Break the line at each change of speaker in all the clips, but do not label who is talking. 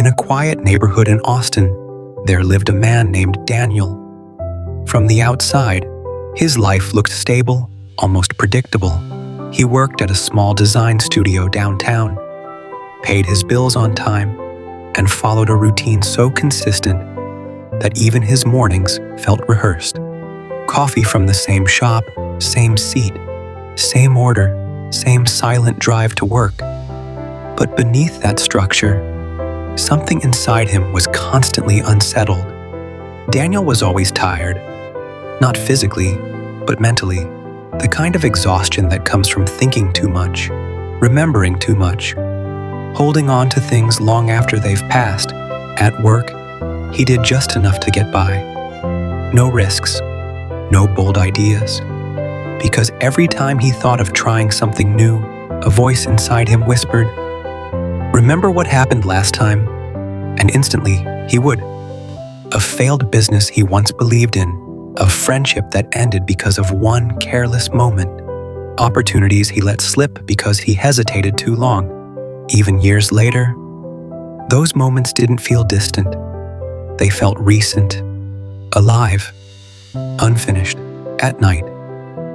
In a quiet neighborhood in Austin, there lived a man named Daniel. From the outside, his life looked stable, almost predictable. He worked at a small design studio downtown, paid his bills on time, and followed a routine so consistent that even his mornings felt rehearsed. Coffee from the same shop, same seat, same order, same silent drive to work. But beneath that structure, something inside him was constantly unsettled. Daniel was always tired, not physically, but mentally. The kind of exhaustion that comes from thinking too much, remembering too much, holding on to things long after they've passed. At work, he did just enough to get by. No risks, no bold ideas. Because every time he thought of trying something new, a voice inside him whispered, "Remember what happened last time?" And instantly, he would. A failed business he once believed in, a friendship that ended because of one careless moment, opportunities he let slip because he hesitated too long. Even years later, those moments didn't feel distant. They felt recent, alive, unfinished. At night,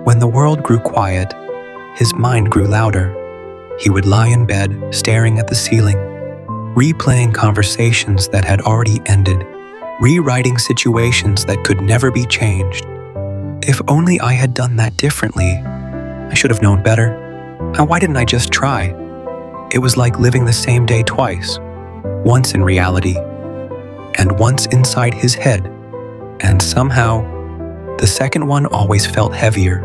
when the world grew quiet, his mind grew louder. He would lie in bed, staring at the ceiling, replaying conversations that had already ended, rewriting situations that could never be changed. If only I had done that differently. I should have known better. And why didn't I just try? It was like living the same day twice, once in reality, and once inside his head. And somehow, the second one always felt heavier.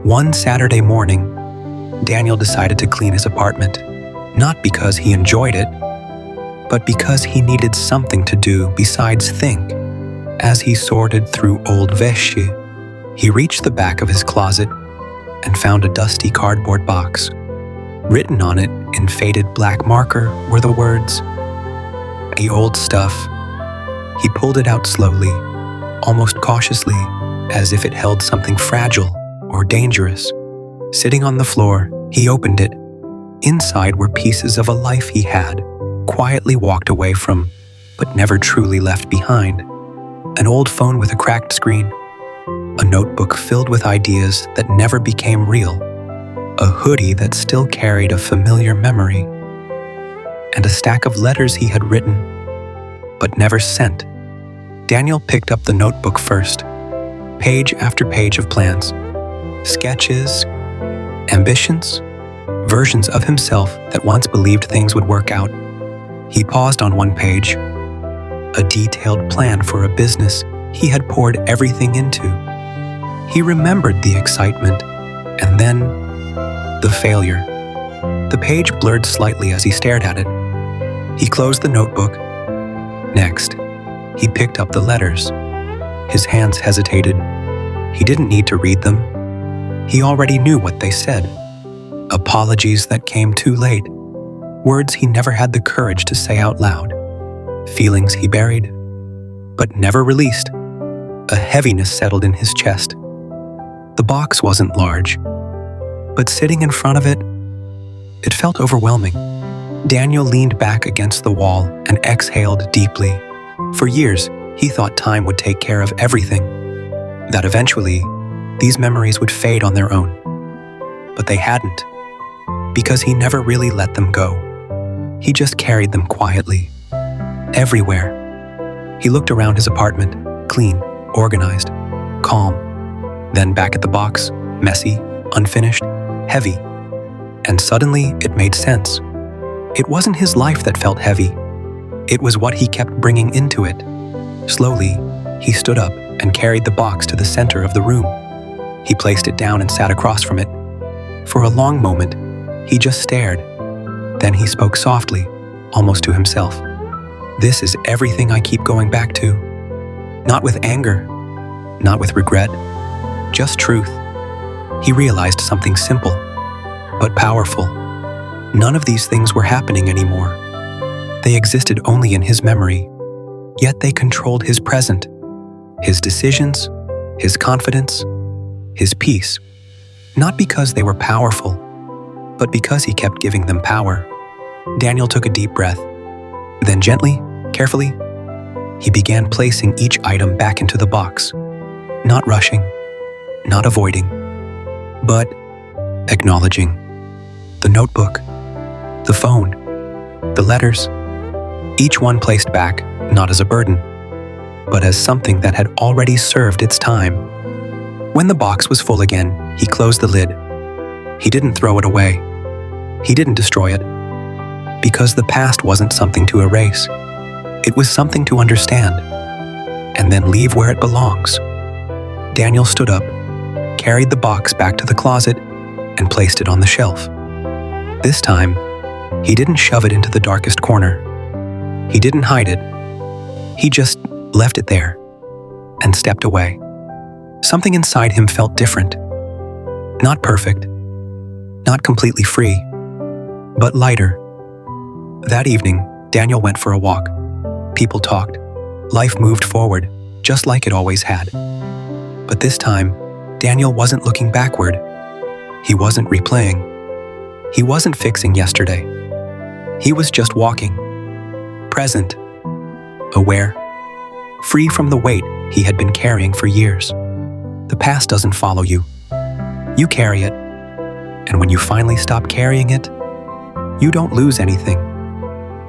One Saturday morning, Daniel decided to clean his apartment, not because he enjoyed it, but because he needed something to do besides think. As he sorted through old vещи, he reached the back of his closet and found a dusty cardboard box. Written on it in faded black marker were the words, "The old stuff." He pulled it out slowly, almost cautiously, as if it held something fragile or dangerous. Sitting on the floor, he opened it. Inside were pieces of a life he had quietly walked away from, but never truly left behind. An old phone with a cracked screen, a notebook filled with ideas that never became real, a hoodie that still carried a familiar memory, and a stack of letters he had written, but never sent. Daniel picked up the notebook first, page after page of plans, sketches, ambitions, versions of himself that once believed things would work out. He paused on one page, a detailed plan for a business he had poured everything into. He remembered the excitement, and then the failure. The page blurred slightly as he stared at it. He closed the notebook. Next, he picked up the letters. His hands hesitated. He didn't need to read them. He already knew what they said. Apologies that came too late. Words he never had the courage to say out loud. Feelings he buried, but never released. A heaviness settled in his chest. The box wasn't large, but sitting in front of it, it felt overwhelming. Daniel leaned back against the wall and exhaled deeply. For years, he thought time would take care of everything, that eventually, these memories would fade on their own. But they hadn't, because he never really let them go. He just carried them quietly, everywhere. He looked around his apartment, clean, organized, calm. Then back at the box, messy, unfinished, heavy. And suddenly, it made sense. It wasn't his life that felt heavy. It was what he kept bringing into it. Slowly, he stood up and carried the box to the center of the room. He placed it down and sat across from it. For a long moment, he just stared. Then he spoke softly, almost to himself. "This is everything I keep going back to. Not with anger, not with regret, just truth." He realized something simple, but powerful. None of these things were happening anymore. They existed only in his memory, yet they controlled his present, his decisions, his confidence, his peace. Not because they were powerful, but because he kept giving them power. Daniel took a deep breath. Then gently, carefully, he began placing each item back into the box, not rushing, not avoiding, but acknowledging. The notebook, the phone, the letters, each one placed back not as a burden, but as something that had already served its time. When the box was full again, he closed the lid. He didn't throw it away. He didn't destroy it. Because the past wasn't something to erase. It was something to understand, and then leave where it belongs. Daniel stood up, carried the box back to the closet, and placed it on the shelf. This time, he didn't shove it into the darkest corner. He didn't hide it. He just left it there and stepped away. Something inside him felt different. Not perfect, not completely free, but lighter. That evening, Daniel went for a walk. People talked. Life moved forward, just like it always had. But this time, Daniel wasn't looking backward. He wasn't replaying. He wasn't fixing yesterday. He was just walking. Present. Aware. Free from the weight he had been carrying for years. The past doesn't follow you. You carry it. And when you finally stop carrying it, you don't lose anything.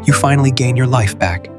You finally gain your life back.